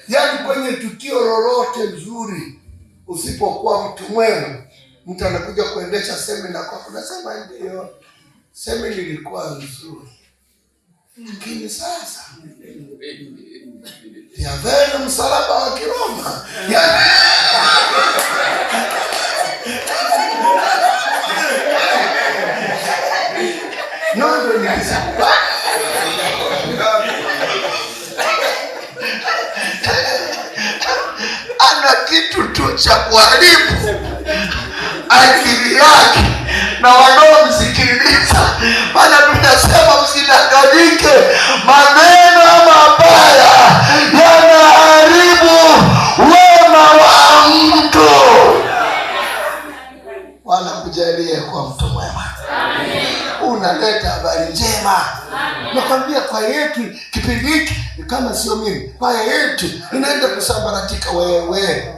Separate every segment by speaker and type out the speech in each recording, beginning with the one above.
Speaker 1: Yaani kwenye tukio lolote nzuri, usipokuwa mtu mwema, mtu anakuja kuendesha semina kwa unasema ndio semina ilikuwa nzuri, lakini sasa ya vile msalaba wa Kiroma nondo nilisema ana kitu tu cha kuharibu akili yake na wanaomsikiliza. Maana tunasema msidanganyike, maneno mabaya yanaharibu wema wa mtu. Wanakujalia kwa mtu mwema, unaleta habari njema. Nakwambia kwa yetu kipindi hiki, kama sio mimi, kwa yetu inaenda kusambaratika. Wewe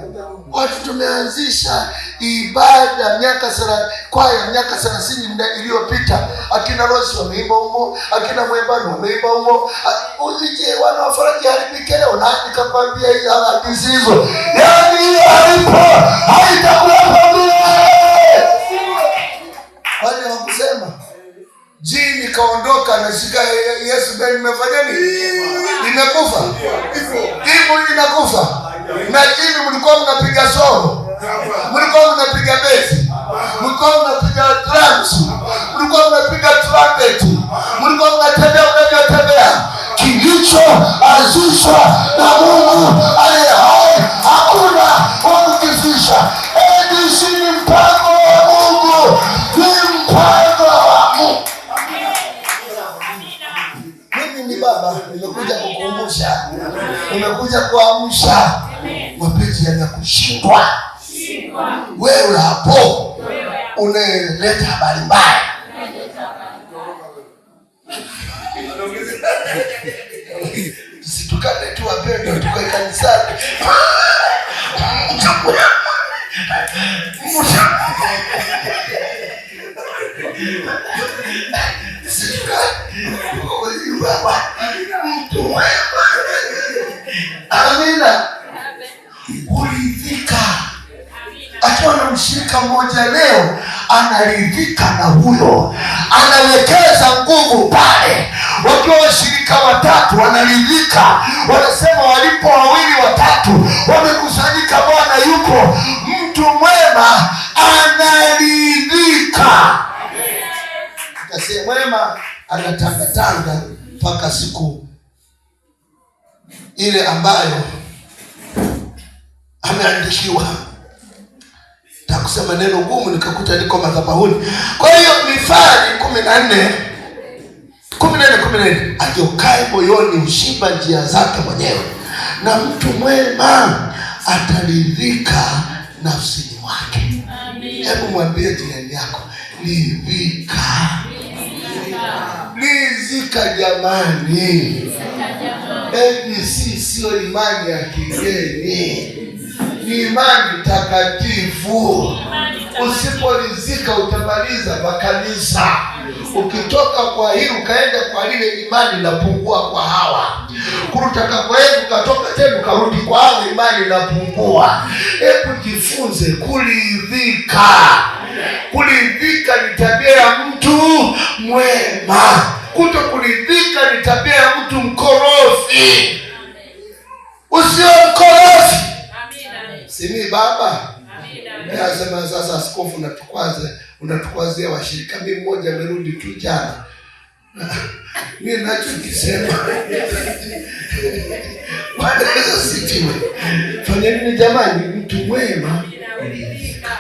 Speaker 1: watu tumeanzisha ibada kwaya miaka 30 iliyopita. Akina Rosi wameimba humo, akina Mwembano wameimba humo. Usije wana wafaraji haribike leo. Na nikakwambia hii hadithi hizo, yaani haipo, haitakuwa milele. Wale wakusema jini kaondoka na shika Yesu bali nimefanya nini? Nimekufa. Hivyo inakufa. Na jini mlikuwa mnapiga solo, mlikuwa mnapiga besi, mlikuwa mnapiga drums, mlikuwa mnapiga trumpet, mlikuwa mnatembea unavyotembea. Kilichoanzishwa na Mungu aliye hai hakuna kukifisha. ABC ni mpango wa Mungu, ni mpango wa Mungu. Mimi ni baba, nimekuja kukumbusha, nimekuja kuamsha mapenzi yanakushindwa. Wewe hapo unaleta habari mbaya. Situkane tu wapendwa, tukae kanisani. Amina. Kuridhika. Akiwa na mshirika mmoja leo anaridhika na huyo, anawekeza nguvu pale. Wakiwa washirika watatu wanaridhika, wanasema walipo 2 watatu wamekusanyika, Bwana yuko. Mtu mwema anaridhika. Kasi mwema anatangatanga mpaka siku ile ambayo ameandikiwa. Takusema neno gumu nikakuta niko madhabahuni. Kwa hiyo Mithali 14:14 ageukae moyoni ushiba njia zake mwenyewe, na mtu mwema ataridhika nafsini mwake. Hebu mwambie jirani yako, ridhika. Ridhika jamani. ABC sio imani ya kigeni, ni imani takatifu. Usiporidhika utamaliza makanisa. Ukitoka kwa hili ukaenda kwa lile, imani inapungua kwa hawa. Kurutaka kwa hiyo ukatoka tena ukarudi kwa hawa, imani inapungua. Hebu jifunze kuridhika. Kuridhika ni tabia ya mtu mwema. Kuto kuridhika ni tabia ya mtu mkorofi. Usio mkorofi. Sini baba. Nasema sasa askofu unatukwazia washirika. Mimi mmoja amerudi tu jana. Mimi nachokisema Bwana asifiwe. Fanya nini jamani? Mtu mwema kuridhika.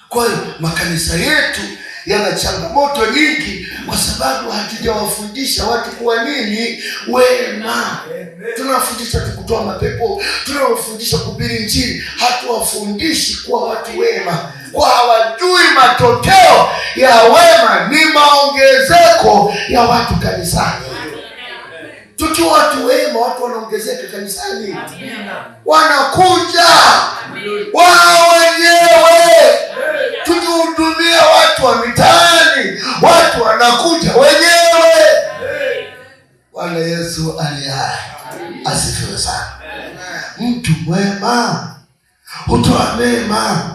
Speaker 1: Kwa hiyo makanisa yetu yana changamoto nyingi kwa sababu hatujawafundisha watu kuwa nini? Wema. Tunawafundisha kutoa mapepo, tunawafundisha kuhubiri Injili, hatuwafundishi kuwa watu wema. Kwa hawajui matokeo ya wema ni maongezeko ya watu kanisani. Tukiwa watu wema, watu wanaongezeka kanisani. Wanakuja wao wenyewe. Tukihudumia watu wa mitaani, watu wanakuja wenyewe. Bwana Yesu aliye hai. Asifiwe sana. Mtu mwema hutoa mema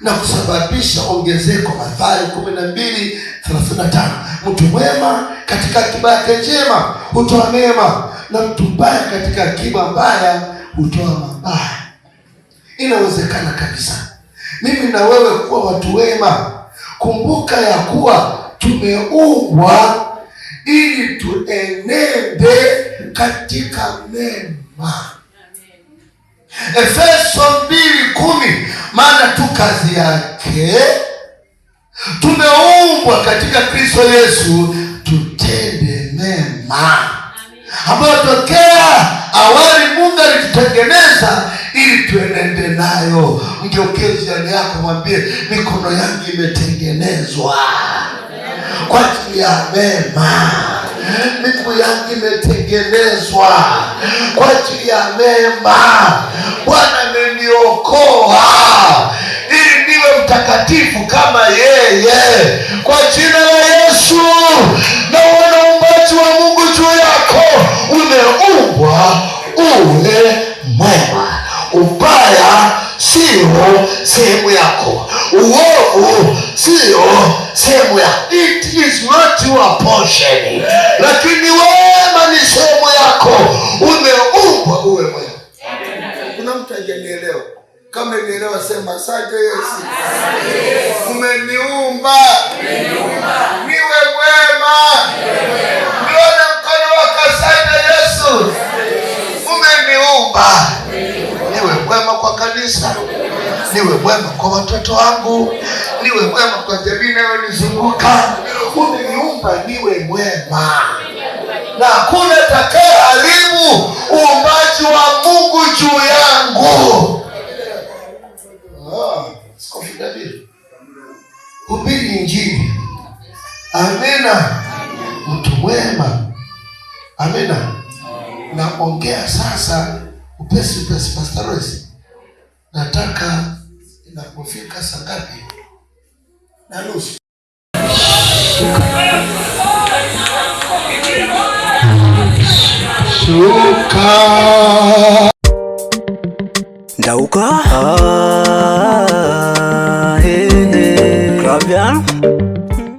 Speaker 1: na kusababisha ongezeko. Mathayo 12:35. Mtu mwema katika akiba yake njema hutoa mema, na mtu mbaya katika akiba mbaya hutoa mabaya. Inawezekana kabisa mimi na wewe kuwa watu wema. Kumbuka ya kuwa tumeumbwa ili tuenende katika mema. Efeso 2:10. Maana tu kazi yake tumeumbwa katika Kristo Yesu tutende mema, ambayo tokea awali Mungu alitutengeneza ili tuenende nayo. Mgeukie jirani yako, mwambie mikono yangu imetengenezwa kwa ajili ya mema. Miguu yangu imetengenezwa kwa ajili ya mema. Bwana ameniokoa ili niwe mtakatifu kama yeye. Kwa jina la Yesu, na uumbaji wa Mungu juu yako. Umeumbwa uwe mwema. Ubaya sio sehemu yako, uovu sio sehemu yako. It is not your portion, lakini wema ni sehemu yako. Umeumbwa uwe mwema. Kuna mtu hajanielewa? Kama nielewa sema asante Yesu. Umeniumba niwe mwema. Nione mkono wako. Asante Yesu. Umeniumba niwe mwema kwa kanisa, niwe mwema kwa watoto wangu, niwe mwema kwa jamii inayonizunguka. Umeniumba niwe mwema, na hakuna atakayeharibu uumbaji wa Mungu juu yangu. Hubiri Injili. Amina. Mtu mwema. Amina. Naongea sasa upesi Pastor Royce. Nataka inapofika saa ngapi? Na nusu. Shuka. Ndauka. He. Krabya.